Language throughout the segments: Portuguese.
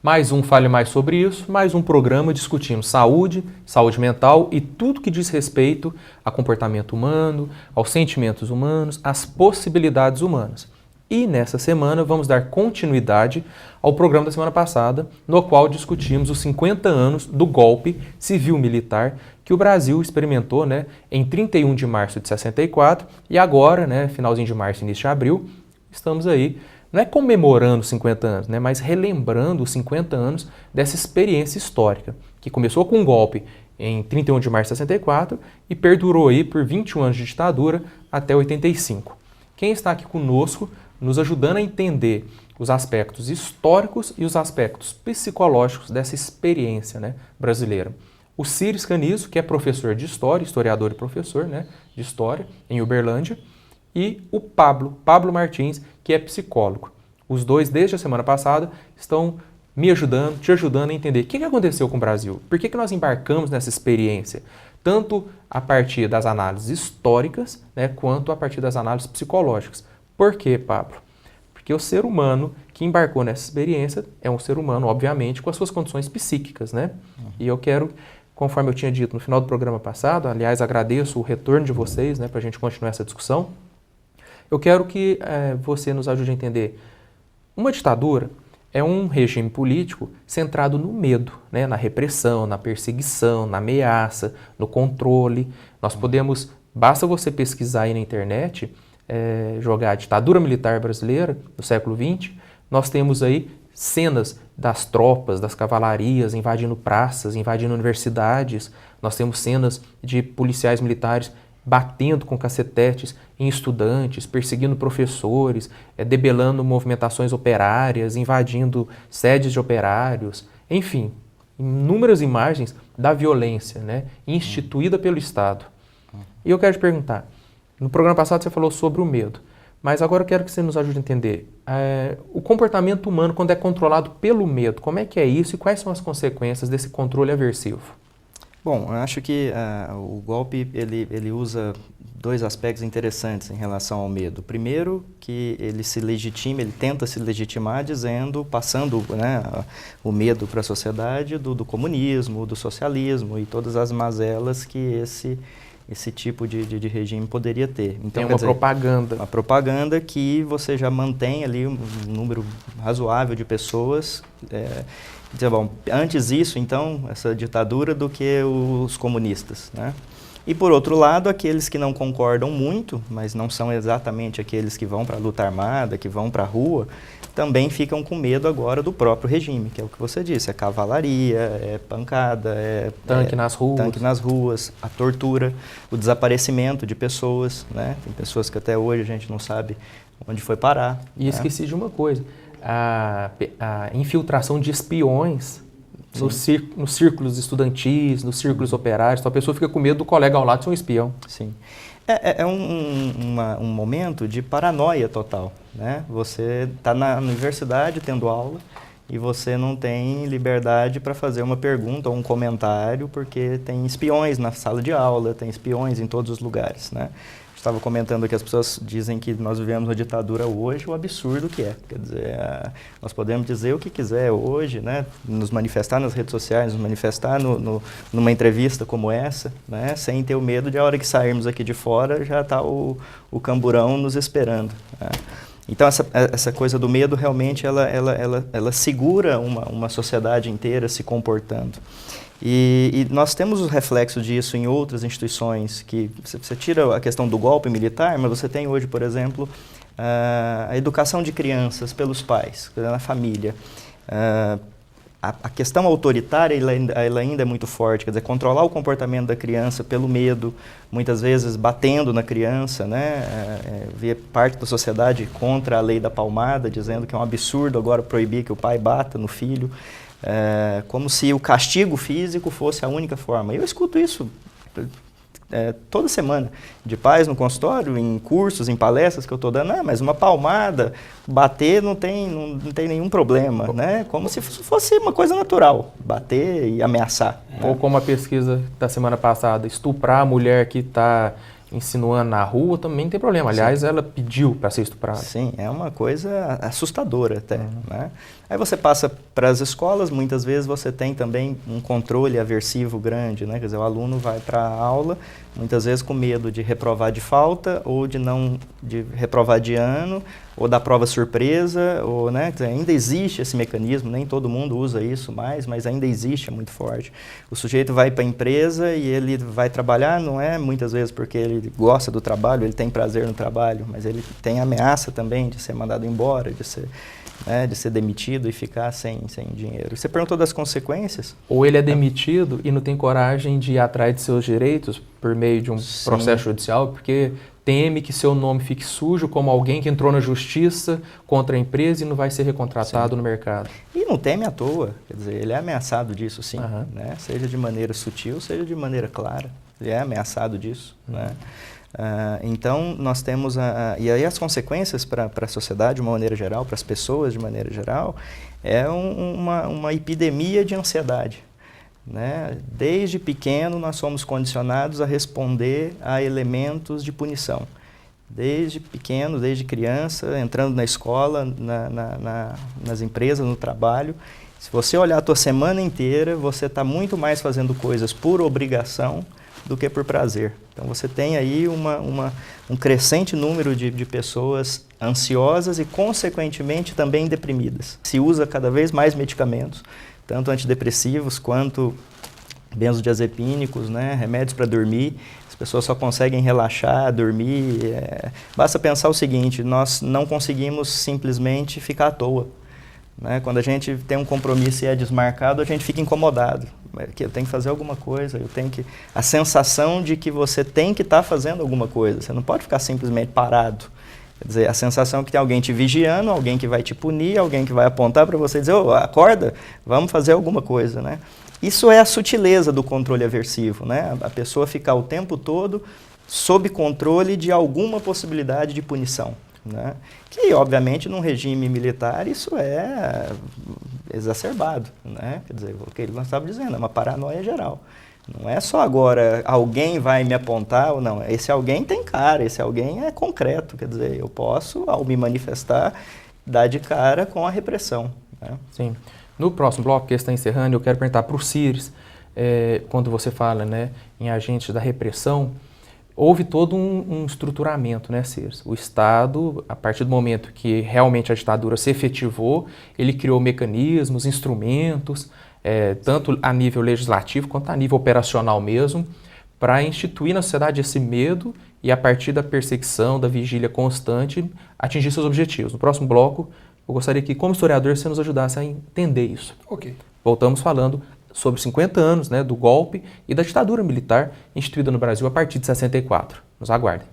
Mais um Fale Mais Sobre Isso, mais um programa discutindo saúde, saúde mental e tudo que diz respeito a comportamento humano, aos sentimentos humanos, às possibilidades humanas. E nessa semana vamos dar continuidade ao programa da semana passada, no qual discutimos os 50 anos do golpe civil-militar que o Brasil experimentou, em 31 de março de 64 e agora, finalzinho de março, início de abril, estamos aí, não é comemorando os 50 anos, mas relembrando os 50 anos dessa experiência histórica, que começou com um golpe em 31 de março de 64 e perdurou aí por 21 anos de ditadura até 85. Quem está aqui conosco, nos ajudando a entender os aspectos históricos e os aspectos psicológicos dessa experiência brasileira. O Círis Canizo, que é professor de História, historiador e professor de História em Uberlândia, e o Pablo Martins, que é psicólogo. Os dois, desde a semana passada, estão me ajudando, te ajudando a entender o que aconteceu com o Brasil, por que nós embarcamos nessa experiência, tanto a partir das análises históricas, quanto a partir das análises psicológicas. Por quê, Pablo? Porque o ser humano que embarcou nessa experiência é um ser humano, obviamente, com as suas condições psíquicas, E eu quero, conforme eu tinha dito no final do programa passado, aliás, agradeço o retorno de vocês, para a gente continuar essa discussão, eu quero que você nos ajude a entender. Uma ditadura é um regime político centrado no medo, na repressão, na perseguição, na ameaça, no controle. Basta você pesquisar aí na internet, jogar a ditadura militar brasileira do século XX, nós temos aí cenas das tropas, das cavalarias invadindo praças, invadindo universidades, nós temos cenas de policiais militares batendo com cacetetes em estudantes, perseguindo professores, debelando movimentações operárias, invadindo sedes de operários, enfim, inúmeras imagens da violência instituída pelo Estado. E eu quero te perguntar, no programa passado você falou sobre o medo, mas agora eu quero que você nos ajude a entender o comportamento humano quando é controlado pelo medo, como é que é isso e quais são as consequências desse controle aversivo? Bom, eu acho que o golpe ele usa dois aspectos interessantes em relação ao medo. Primeiro, que ele tenta se legitimar passando o medo para a sociedade do comunismo, do socialismo e todas as mazelas que esse tipo de regime poderia ter. Então, é uma propaganda. Uma propaganda que você já mantém ali um número razoável de pessoas. Bom, antes isso, então, essa ditadura do que os comunistas, E, por outro lado, aqueles que não concordam muito, mas não são exatamente aqueles que vão para a luta armada, que vão para a rua, também ficam com medo agora do próprio regime, que é o que você disse, é cavalaria, é pancada, tanque nas ruas, a tortura, o desaparecimento de pessoas, Tem pessoas que até hoje a gente não sabe onde foi parar. E esqueci de uma coisa, a infiltração de espiões nos círculos estudantis, nos círculos operários, então a pessoa fica com medo do colega ao lado ser um espião. Sim. É um momento de paranoia total, Você está na universidade tendo aula e você não tem liberdade para fazer uma pergunta ou um comentário porque tem espiões na sala de aula, tem espiões em todos os lugares, Estava comentando que as pessoas dizem que nós vivemos uma ditadura hoje, o absurdo que é. Quer dizer, nós podemos dizer o que quiser hoje, nos manifestar nas redes sociais, nos manifestar numa entrevista como essa, sem ter o medo de a hora que sairmos aqui de fora já está o camburão nos esperando. Então essa coisa do medo realmente ela segura uma sociedade inteira se comportando. E nós temos os reflexos disso em outras instituições, que você tira a questão do golpe militar, mas você tem hoje, por exemplo, a educação de crianças pelos pais, na família. A questão autoritária ela ainda é muito forte, quer dizer, controlar o comportamento da criança pelo medo, muitas vezes batendo na criança, ver parte da sociedade contra a lei da palmada, dizendo que é um absurdo agora proibir que o pai bata no filho. Como se o castigo físico fosse a única forma. Eu escuto isso toda semana, de pais no consultório, em cursos, em palestras que eu estou dando, mas uma palmada, bater não tem nenhum problema, Como se fosse uma coisa natural, bater e ameaçar. Ou como a pesquisa da semana passada, estuprar a mulher que está insinuando na rua, também não tem problema. Aliás, ela pediu para ser estuprada. Sim, é uma coisa assustadora até, né? Aí você passa para as escolas, muitas vezes você tem também um controle aversivo grande, né? Quer dizer, o aluno vai para a aula, muitas vezes com medo de reprovar de falta, ou de reprovar de ano, ou da prova surpresa, ou, né? Quer dizer, ainda existe esse mecanismo, nem todo mundo usa isso mais, mas ainda existe, é muito forte. O sujeito vai para a empresa e ele vai trabalhar, não é muitas vezes porque ele gosta do trabalho, ele tem prazer no trabalho, mas ele tem ameaça também de ser mandado embora, de ser demitido e ficar sem dinheiro. Você perguntou das consequências? Ou ele é demitido e não tem coragem de ir atrás de seus direitos por meio de um processo judicial, porque teme que seu nome fique sujo como alguém que entrou na justiça contra a empresa e não vai ser recontratado no mercado. E não teme à toa, quer dizer, ele é ameaçado disso sim, né? Seja de maneira sutil, seja de maneira clara, ele é ameaçado disso, né? Então, nós temos, e aí as consequências para a sociedade de uma maneira geral, para as pessoas de maneira geral, é uma epidemia de ansiedade, né? Desde pequeno nós somos condicionados a responder a elementos de punição. Desde pequeno, desde criança, entrando na escola, nas empresas, no trabalho. Se você olhar a tua semana inteira, você está muito mais fazendo coisas por obrigação do que por prazer. Então você tem aí um crescente número de pessoas ansiosas e, consequentemente, também deprimidas. Se usa cada vez mais medicamentos, tanto antidepressivos quanto benzodiazepínicos, né, remédios para dormir. As pessoas só conseguem relaxar, dormir. Basta pensar o seguinte, nós não conseguimos simplesmente ficar à toa, né? Quando a gente tem um compromisso e é desmarcado, a gente fica incomodado. Eu tenho que fazer alguma coisa, a sensação de que você tem que estar fazendo alguma coisa. Você não pode ficar simplesmente parado. Quer dizer, a sensação que tem alguém te vigiando, alguém que vai te punir, alguém que vai apontar para você e dizer, acorda, vamos fazer alguma coisa, né? Isso é a sutileza do controle aversivo, né? A pessoa ficar o tempo todo sob controle de alguma possibilidade de punição, né? Que, obviamente, num regime militar, isso é exacerbado, né? Quer dizer, o que nós estávamos dizendo, é uma paranoia geral. Não é só agora alguém vai me apontar ou não. Esse alguém tem cara, esse alguém é concreto. Quer dizer, eu posso, ao me manifestar, dar de cara com a repressão, né? Sim. No próximo bloco, que está encerrando, eu quero perguntar para o Cires, quando você fala, né, em agentes da repressão, houve todo um estruturamento, né, Cires? O Estado, a partir do momento que realmente a ditadura se efetivou, ele criou mecanismos, instrumentos, tanto a nível legislativo quanto a nível operacional mesmo, para instituir na sociedade esse medo e, a partir da perseguição, da vigília constante, atingir seus objetivos. No próximo bloco, eu gostaria que, como historiador, você nos ajudasse a entender isso. Ok. Voltamos falando sobre 50 anos, né, do golpe e da ditadura militar instituída no Brasil a partir de 64. Nos aguardem.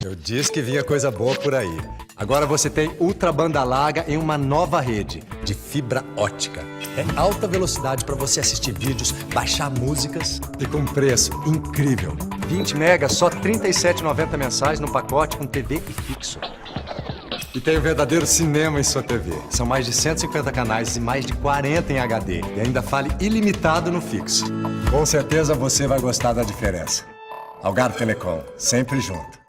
Eu disse que vinha coisa boa por aí. Agora você tem ultra banda larga em uma nova rede de fibra ótica. É alta velocidade para você assistir vídeos, baixar músicas e com preço incrível. 20 megas, só R$ 37,90 mensais no pacote com TV e fixo. E tem o verdadeiro cinema em sua TV. São mais de 150 canais e mais de 40 em HD. E ainda fale ilimitado no fixo. Com certeza você vai gostar da diferença. Algarve Telecom, sempre junto.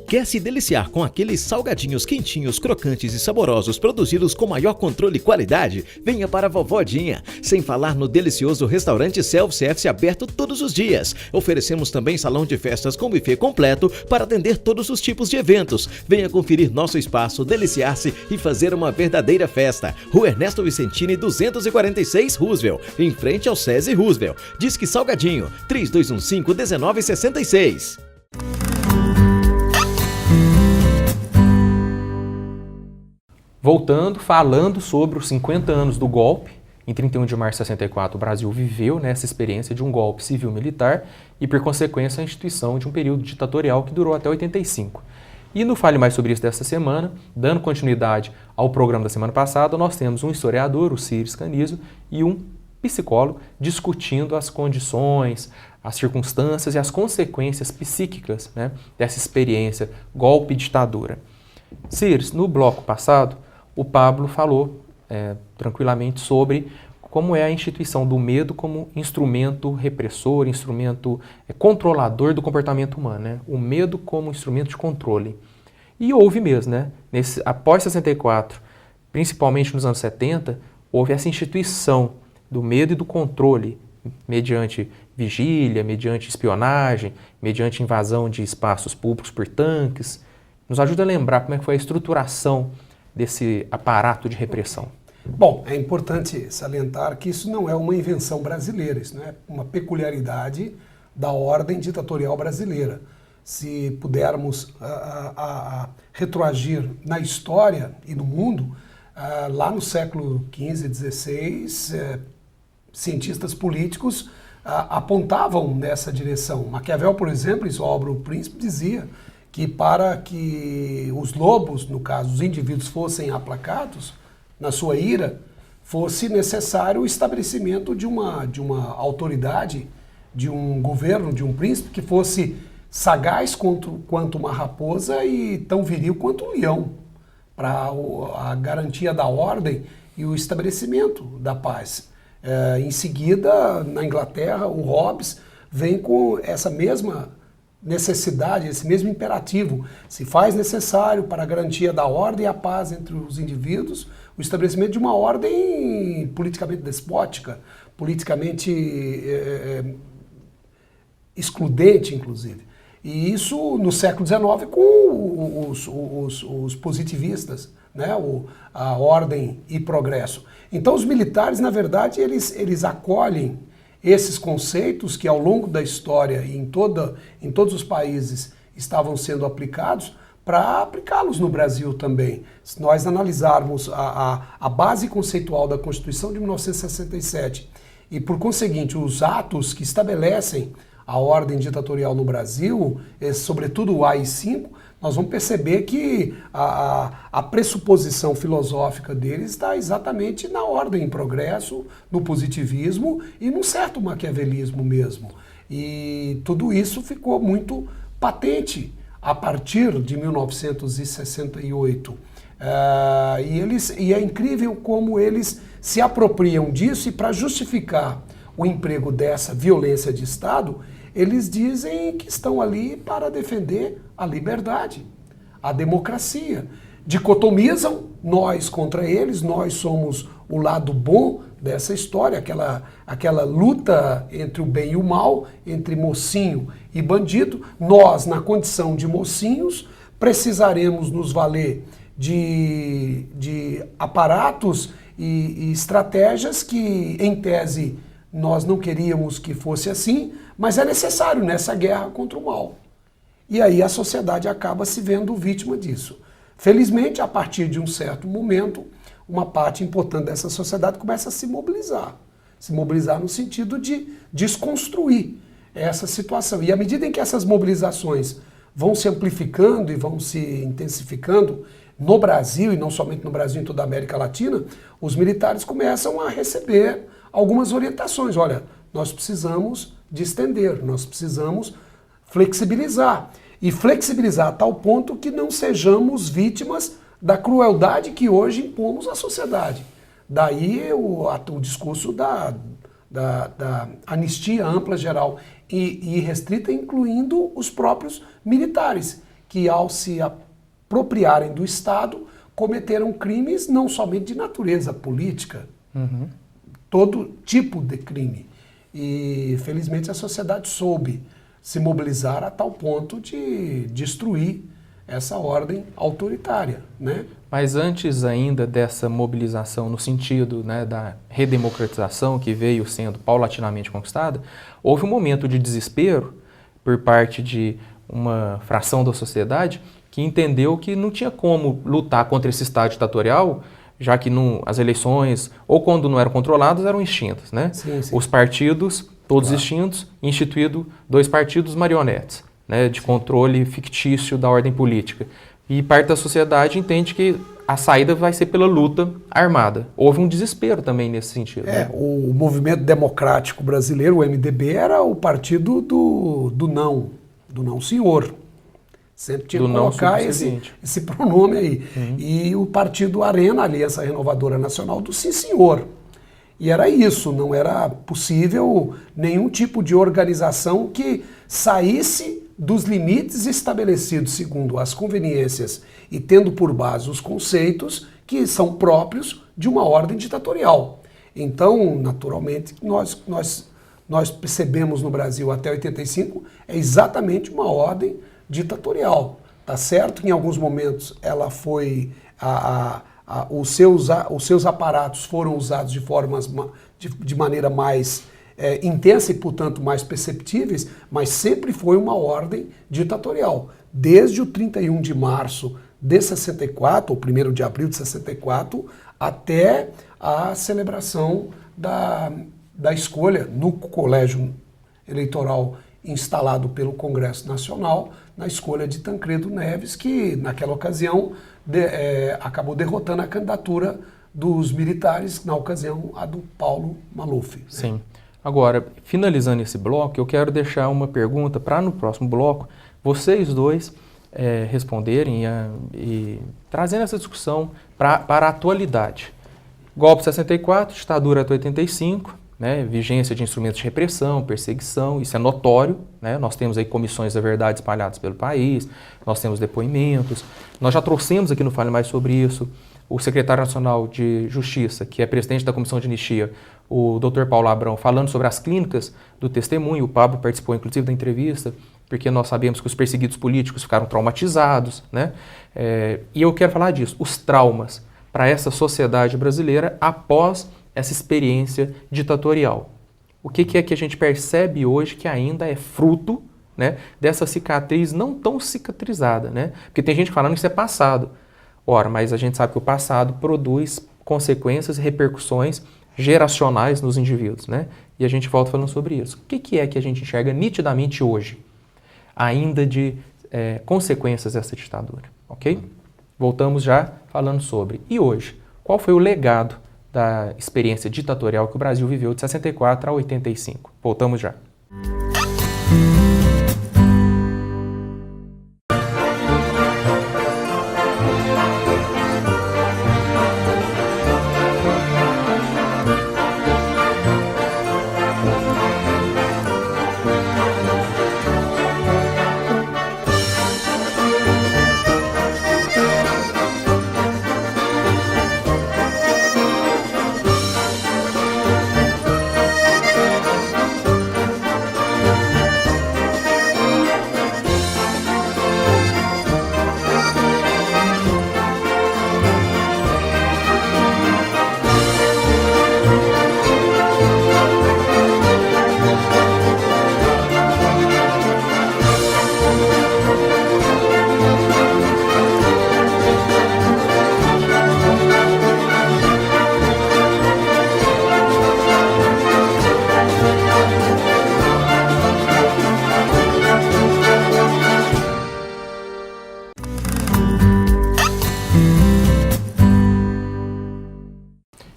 Quer se deliciar com aqueles salgadinhos quentinhos, crocantes e saborosos produzidos com maior controle e qualidade? Venha para a Vovodinha. Sem falar no delicioso restaurante self-service aberto todos os dias. Oferecemos também salão de festas com buffet completo para atender todos os tipos de eventos. Venha conferir nosso espaço, deliciar-se e fazer uma verdadeira festa. Rua Ernesto Vicentini, 246, Roosevelt, em frente ao SESI Roosevelt. Disque Salgadinho, 3215-1966. Voltando, falando sobre os 50 anos do golpe, em 31 de março de 64, o Brasil viveu nessa experiência de um golpe civil-militar e, por consequência, a instituição de um período ditatorial que durou até 85. E no Fale Mais Sobre Isso desta semana, dando continuidade ao programa da semana passada, nós temos um historiador, o Cires Canizo, e um psicólogo discutindo as condições, as circunstâncias e as consequências psíquicas, né, dessa experiência golpe e ditadura. Cires, no bloco passado, o Pablo falou tranquilamente sobre como é a instituição do medo como instrumento repressor, instrumento controlador do comportamento humano, né? O medo como instrumento de controle. E houve mesmo, né? Após 64, principalmente nos anos 70, houve essa instituição do medo e do controle, mediante vigília, mediante espionagem, mediante invasão de espaços públicos por tanques. Nos ajuda a lembrar como é que foi a estruturação desse aparato de repressão. Bom, é importante salientar que isso não é uma invenção brasileira, isso não é uma peculiaridade da ordem ditatorial brasileira. Se pudermos retroagir na história e no mundo, lá no século XV, XVI, cientistas políticos apontavam nessa direção. Maquiavel, por exemplo, em sua obra O Príncipe, dizia que para que os lobos, no caso os indivíduos, fossem aplacados na sua ira, fosse necessário o estabelecimento de uma autoridade, de um governo, de um príncipe que fosse sagaz quanto uma raposa e tão viril quanto um leão, para a garantia da ordem e o estabelecimento da paz. Em seguida, na Inglaterra, o Hobbes vem com essa mesma necessidade, esse mesmo imperativo. Se faz necessário para a garantia da ordem e a paz entre os indivíduos, o estabelecimento de uma ordem politicamente despótica, politicamente excludente, inclusive. E isso no século XIX com os positivistas, né? A ordem e progresso. Então os militares, na verdade, eles acolhem esses conceitos que ao longo da história e em todos os países estavam sendo aplicados para aplicá-los no Brasil também. Se nós analisarmos a base conceitual da Constituição de 1967 e, por conseguinte, os atos que estabelecem a ordem ditatorial no Brasil, sobretudo o AI-5, nós vamos perceber que a pressuposição filosófica deles está exatamente na ordem em progresso, no positivismo e num certo maquiavelismo mesmo. E tudo isso ficou muito patente a partir de 1968. E é incrível como eles se apropriam disso e, para justificar o emprego dessa violência de Estado, eles dizem que estão ali para defender a liberdade, a democracia. Dicotomizam nós contra eles, nós somos o lado bom dessa história, aquela luta entre o bem e o mal, entre mocinho e bandido. Nós, na condição de mocinhos, precisaremos nos valer de aparatos e estratégias que, em tese, nós não queríamos que fosse assim, mas é necessário nessa guerra contra o mal. E aí a sociedade acaba se vendo vítima disso. Felizmente, a partir de um certo momento, uma parte importante dessa sociedade começa a se mobilizar. Se mobilizar no sentido de desconstruir essa situação. E à medida em que essas mobilizações vão se amplificando e vão se intensificando no Brasil, e não somente no Brasil, em toda a América Latina, os militares começam a receber algumas orientações. Olha, nós precisamos distender, nós precisamos flexibilizar. E flexibilizar a tal ponto que não sejamos vítimas da crueldade que hoje impomos à sociedade. Daí o discurso da anistia ampla, geral e restrita, incluindo os próprios militares, que ao se apropriarem do Estado, cometeram crimes não somente de natureza política, todo tipo de crime. E felizmente a sociedade soube se mobilizar a tal ponto de destruir essa ordem autoritária, né? Mas antes ainda dessa mobilização no sentido, né, da redemocratização que veio sendo paulatinamente conquistada, houve um momento de desespero por parte de uma fração da sociedade que entendeu que não tinha como lutar contra esse Estado ditatorial, já que as eleições, ou quando não eram controladas, eram extintas, né? Sim. Os partidos, todos extintos, instituído 2 partidos marionetes, né, de controle fictício da ordem política. E parte da sociedade entende que a saída vai ser pela luta armada. Houve um desespero também nesse sentido. Né? O movimento democrático brasileiro, o MDB, era o partido do não senhor. Sempre tinha que colocar esse pronome aí. E o partido Arena, Aliança Renovadora Nacional, do sim senhor. E era isso, não era possível nenhum tipo de organização que saísse dos limites estabelecidos segundo as conveniências e tendo por base os conceitos que são próprios de uma ordem ditatorial. Então, naturalmente, nós percebemos no Brasil até 85 é exatamente uma ordem ditatorial. Tá certo que em alguns momentos ela foi os seus aparatos foram usados de maneira mais intensa e, portanto, mais perceptíveis, mas sempre foi uma ordem ditatorial. Desde o 31 de março de 64, ou 1º de abril de 64, até a celebração da escolha no colégio eleitoral instalado pelo Congresso Nacional, na escolha de Tancredo Neves, que naquela ocasião acabou derrotando a candidatura dos militares, na ocasião a do Paulo Maluf. Sim. Agora, finalizando esse bloco, eu quero deixar uma pergunta para no próximo bloco vocês dois responderem e trazendo essa discussão para a atualidade. Golpe 64, ditadura até 85, né, vigência de instrumentos de repressão, perseguição, isso é notório, né? Nós temos aí comissões da verdade espalhadas pelo país, nós temos depoimentos, nós já trouxemos aqui no Fale Mais sobre isso, o secretário nacional de Justiça, que é presidente da Comissão de Anistia, o Dr. Paulo Abrão, falando sobre as clínicas do testemunho, o Pablo participou inclusive da entrevista, porque nós sabemos que os perseguidos políticos ficaram traumatizados, né? E eu quero falar disso, os traumas para essa sociedade brasileira após essa experiência ditatorial. O que é que a gente percebe hoje que ainda é fruto, né, dessa cicatriz não tão cicatrizada, né? Porque tem gente falando que isso é passado. Ora, mas a gente sabe que o passado produz consequências e repercussões geracionais nos indivíduos, né? E a gente volta falando sobre isso. O que é que a gente enxerga nitidamente hoje, ainda de consequências dessa ditadura, ok? Voltamos já falando sobre. E hoje, qual foi o legado da experiência ditatorial que o Brasil viveu de 64 a 85? Voltamos já.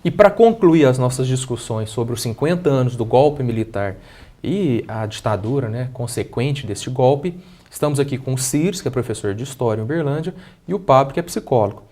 E para concluir as nossas discussões sobre os 50 anos do golpe militar e a ditadura, né, consequente deste golpe, estamos aqui com o Cires, que é professor de História em Uberlândia, e o Pablo, que é psicólogo.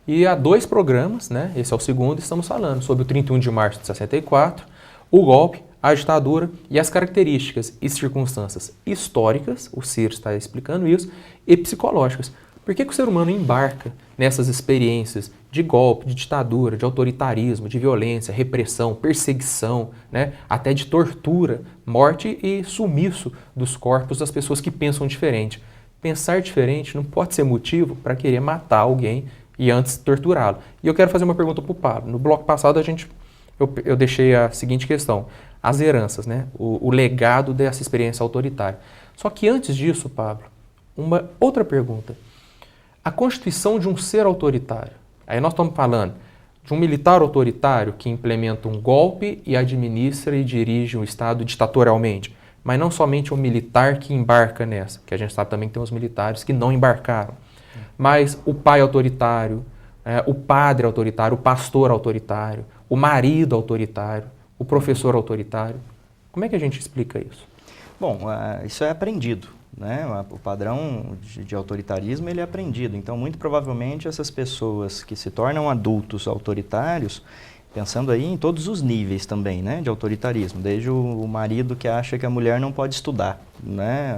E há 2 programas, né, esse é o segundo, estamos falando sobre o 31 de março de 64, o golpe, a ditadura e as características e circunstâncias históricas, o Cires está explicando isso, e psicológicas. Por que o ser humano embarca nessas experiências de golpe, de ditadura, de autoritarismo, de violência, repressão, perseguição, né, até de tortura, morte e sumiço dos corpos das pessoas que pensam diferente? Pensar diferente não pode ser motivo para querer matar alguém e antes torturá-lo. E eu quero fazer uma pergunta para o Pablo. No bloco passado eu deixei a seguinte questão, as heranças, né, o legado dessa experiência autoritária. Só que antes disso, Pablo, uma outra pergunta. A constituição de um ser autoritário. Aí nós estamos falando de um militar autoritário que implementa um golpe e administra e dirige um Estado ditatorialmente, mas não somente um militar que embarca nessa, que a gente sabe também que tem os militares que não embarcaram, mas o pai autoritário, o padre autoritário, o pastor autoritário, o marido autoritário, o professor autoritário. Como é que a gente explica isso? Bom, isso é aprendido. Né? O padrão de autoritarismo ele é aprendido. Então, muito provavelmente, essas pessoas que se tornam adultos autoritários, Pensando aí em todos os níveis também, né, de autoritarismo, desde o marido que acha que a mulher não pode estudar, né,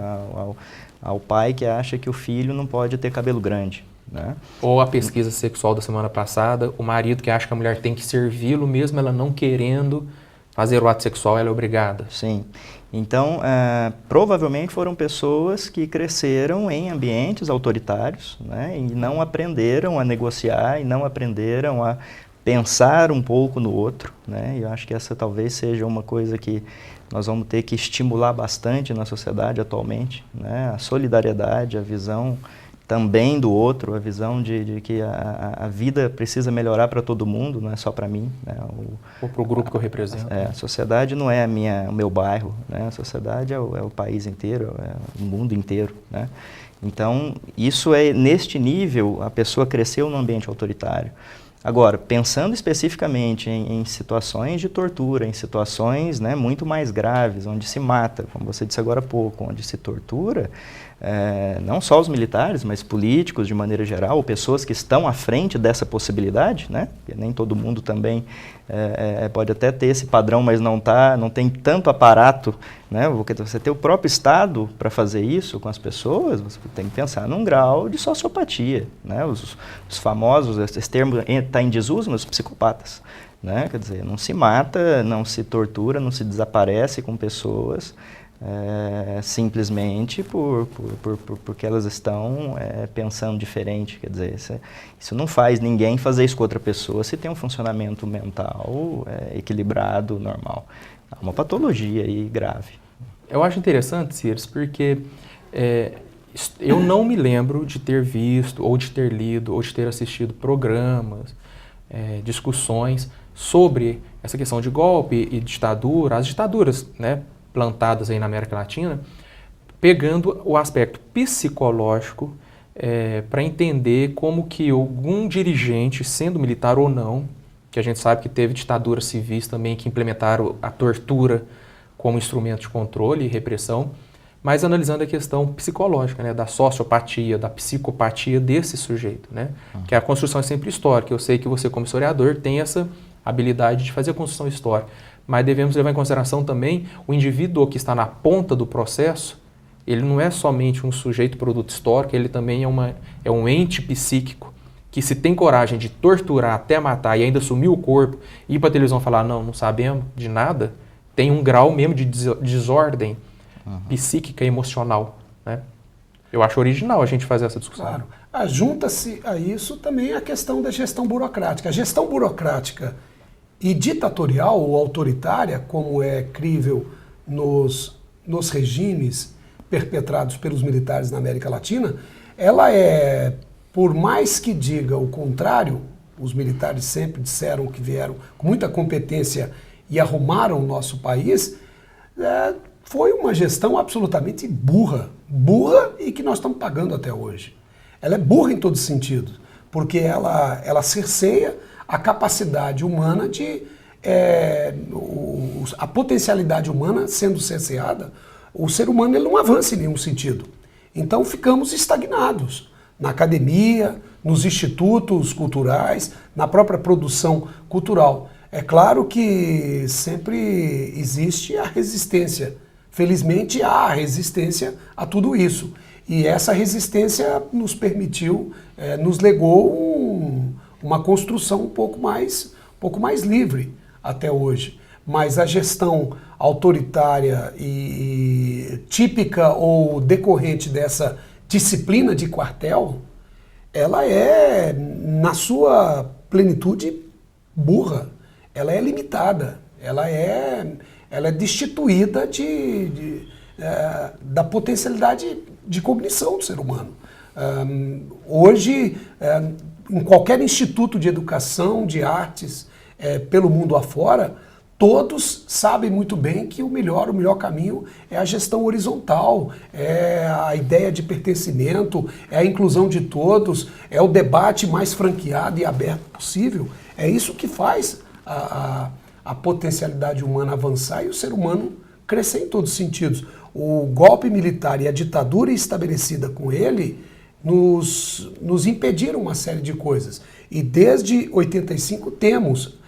ao pai que acha que o filho não pode ter cabelo grande, né? Ou a pesquisa sexual da semana passada, o marido que acha que a mulher tem que servi-lo mesmo ela não querendo fazer o ato sexual, ela é obrigada. Sim. Então, provavelmente foram pessoas que cresceram em ambientes autoritários, né, e não aprenderam a negociar e não aprenderam a pensar um pouco no outro, né? E eu acho que essa talvez seja uma coisa que nós vamos ter que estimular bastante na sociedade atualmente, né? A solidariedade, a visão também do outro, a visão de que a vida precisa melhorar para todo mundo, não é só para mim, né? Ou para o grupo que eu represento. A sociedade não é o meu bairro, né? A sociedade é o país inteiro, é o mundo inteiro, né? Então, isso é, neste nível, a pessoa cresceu num ambiente autoritário. Agora, pensando especificamente em situações de tortura, em situações, né, muito mais graves, onde se mata, como você disse agora há pouco, onde se tortura, não só os militares, mas políticos de maneira geral, ou pessoas que estão à frente dessa possibilidade, né? Porque nem todo mundo também pode até ter esse padrão, mas não tem tanto aparato, né? Porque você tem o próprio Estado para fazer isso com as pessoas, você tem que pensar num grau de sociopatia, né? Os famosos, esse termo está em desuso, mas os psicopatas, né? Quer dizer, não se mata, não se tortura, não se desaparece com pessoas, simplesmente porque elas estão pensando diferente. Quer dizer, isso não faz ninguém fazer isso com outra pessoa se tem um funcionamento mental equilibrado, normal. Há uma patologia aí grave. Eu acho interessante, Cires, porque eu não me lembro de ter visto, ou de ter lido, ou de ter assistido programas, discussões sobre essa questão de golpe e ditadura, as ditaduras, né, plantadas aí na América Latina, pegando o aspecto psicológico para entender como que algum dirigente, sendo militar ou não, que a gente sabe que teve ditaduras civis também que implementaram a tortura como instrumento de controle e repressão, mas analisando a questão psicológica, né, da sociopatia, da psicopatia desse sujeito, né, que a construção é sempre histórica. Eu sei que você, como historiador, tem essa habilidade de fazer a construção histórica, mas devemos levar em consideração também o indivíduo que está na ponta do processo. Ele não é somente um sujeito produto histórico, ele também é um ente psíquico que, se tem coragem de torturar até matar e ainda sumir o corpo e ir para a televisão falar não sabemos de nada, tem um grau mesmo de desordem psíquica e emocional, né? Eu acho original a gente fazer essa discussão. Claro. Junta-se a isso também a questão da gestão burocrática. A gestão burocrática e ditatorial ou autoritária, como é crível nos regimes perpetrados pelos militares na América Latina, ela por mais que diga o contrário, os militares sempre disseram que vieram com muita competência e arrumaram o nosso país, foi uma gestão absolutamente burra e que nós estamos pagando até hoje. Ela é burra em todos os sentidos, porque ela cerceia a capacidade humana a potencialidade humana sendo cerceada, o ser humano ele não avança em nenhum sentido. Então ficamos estagnados na academia, nos institutos culturais, na própria produção cultural. É claro que sempre existe a resistência. Felizmente há resistência a tudo isso. E essa resistência nos permitiu, nos legou uma construção um pouco mais livre até hoje. Mas a gestão autoritária e típica ou decorrente dessa disciplina de quartel, ela é, na sua plenitude, burra. Ela é limitada. Ela é destituída da potencialidade de cognição do ser humano. Hoje, em qualquer instituto de educação, de artes, pelo mundo afora, todos sabem muito bem que o melhor caminho é a gestão horizontal, é a ideia de pertencimento, é a inclusão de todos, é o debate mais franqueado e aberto possível. É isso que faz a potencialidade humana avançar e o ser humano crescer em todos os sentidos. O golpe militar e a ditadura estabelecida com ele nos impediram uma série de coisas. E desde 85 temos,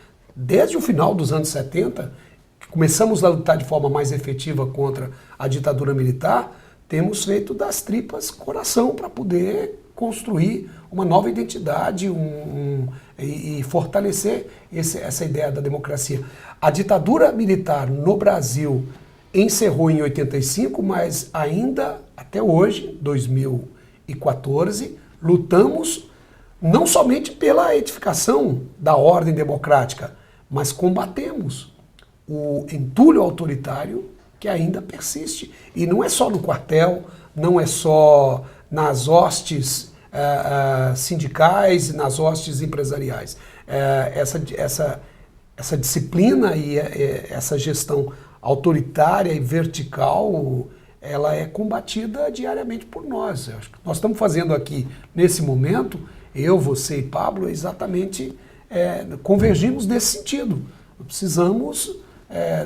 desde o final dos anos 70, que começamos a lutar de forma mais efetiva contra a ditadura militar, temos feito das tripas coração para poder construir uma nova identidade e fortalecer essa ideia da democracia. A ditadura militar no Brasil encerrou em 85, mas ainda até hoje, 2014, lutamos não somente pela edificação da ordem democrática, mas combatemos o entulho autoritário que ainda persiste. E não é só no quartel, não é só nas hostes sindicais e nas hostes empresariais. Essa disciplina e essa gestão autoritária e vertical, ela é combatida diariamente por nós. Eu acho que nós estamos fazendo aqui, nesse momento, eu, você e Pablo, exatamente convergimos nesse sentido. Precisamos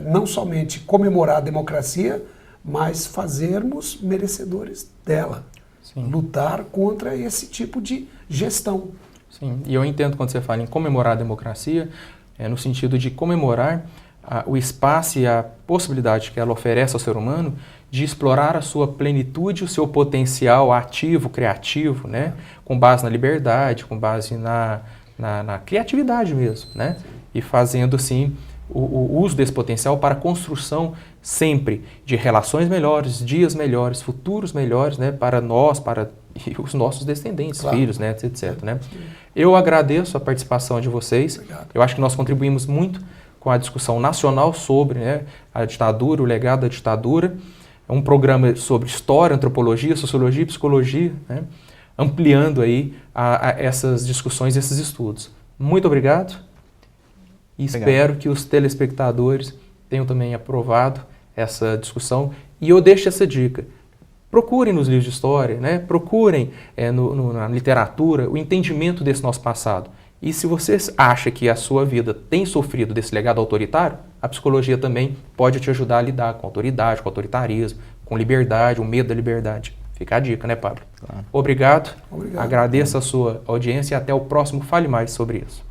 não somente comemorar a democracia, mas fazermos merecedores dela. Sim. Lutar contra esse tipo de gestão. Sim, e eu entendo quando você fala em comemorar a democracia, no sentido de comemorar o espaço e a possibilidade que ela oferece ao ser humano de explorar a sua plenitude, o seu potencial ativo, criativo, né? Com base na liberdade, com base na criatividade mesmo, né? E fazendo, assim, o uso desse potencial para a construção sempre de relações melhores, dias melhores, futuros melhores, né? Para nós, para os nossos descendentes, claro. Filhos, né? Etc. Né? Eu agradeço a participação de vocês. Obrigado. Eu acho que nós contribuímos muito com a discussão nacional sobre, né, a ditadura, o legado da ditadura. É um programa sobre história, antropologia, sociologia e psicologia, né, ampliando aí essas discussões, esses estudos. Muito obrigado e espero que os telespectadores tenham também aprovado essa discussão. E eu deixo essa dica. Procurem nos livros de história, né, procurem na literatura o entendimento desse nosso passado. E se você acha que a sua vida tem sofrido desse legado autoritário, a psicologia também pode te ajudar a lidar com autoridade, com autoritarismo, com liberdade, o medo da liberdade. Fica a dica, né, Pablo? Claro. Obrigado. Obrigado. Agradeço a sua audiência e até o próximo Fale Mais sobre isso.